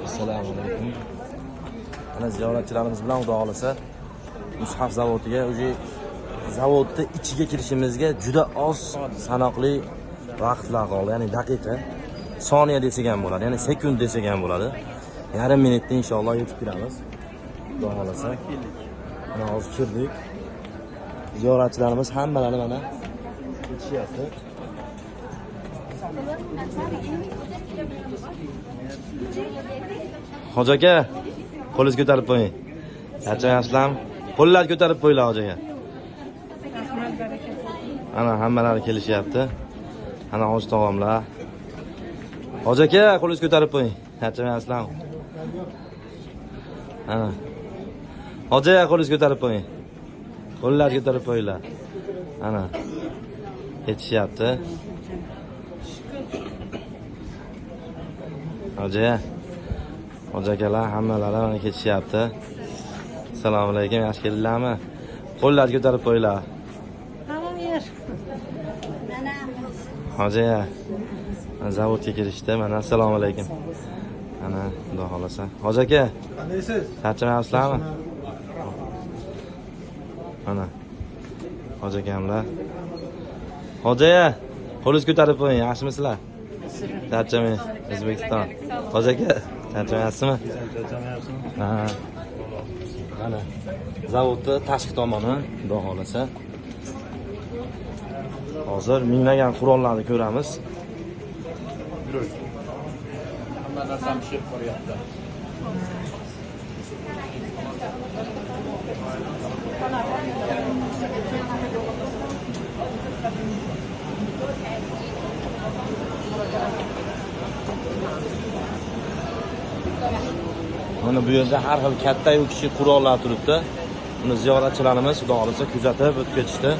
Assalomu alaykum. Mana ziyoratchilarimiz bilan xudo xolasa Mushaf zavodiga, o'zi zavodni ichiga kirishimizga juda oz sanoqli vaqtlar qoldi, ya'ni daqiqa, soniya desak ham bo'ladi, ya'ni sekund desak ham bo'ladi. Yarim minutda inshaalloh yetib kiramiz. Xudo xolasa. Mana hozir kirdik. Ziyoratchilarimiz hammalari mana ketishyapti. Hoji aka, qo'lingizni ko'tarib qo'ying. Charchamayapsizlarmi? Qo'llarni ko'tarib qo'yinglar hoji aka. Ana hammalari kelishyapti. Ana hoji tog'amlar. Hoji aka, qo'lingizni ko'tarib qo'ying. Charchamayapsizlarmi? Ana. Hoji aka, qo'lingizni ko'tarib qo'ying. Qo'llarni ko'tarib qo'yinglar. Ana. Ketishyapti. Hoji akalar hammalari mana ketishyapti. Assalomu alaykum, yaxshi keldinglarmi? Qo'llarni ko'tarib qo'yinglar. Tamam, yaxshi. Hoji zavodga kirishdi. Mana assalomu alaykum. Ana, xudo xolasa. Hoji aka, qandaysiz? Charchamayapsizlarmi? Mana. Hoji akamlar. Hoji, qo'lingizni ko'tarib qo'ying, yaxshimisizlar? Charchamang, O'zbekiston. Hoji aka, charchamayapsizmi? Charchamayapsizmi? Ha. Mana zavodni tashqi tomoni, xudo xolasa. Hozir minlagan qurollarni ko'ramiz. Hamma narsani pishib qo'yapti. Mana bu yerda har xil katta-yu kichik qurollar turibdi. Uni ziyoratchilarimiz xudo xolasa kuzatib o'tib ketishdi.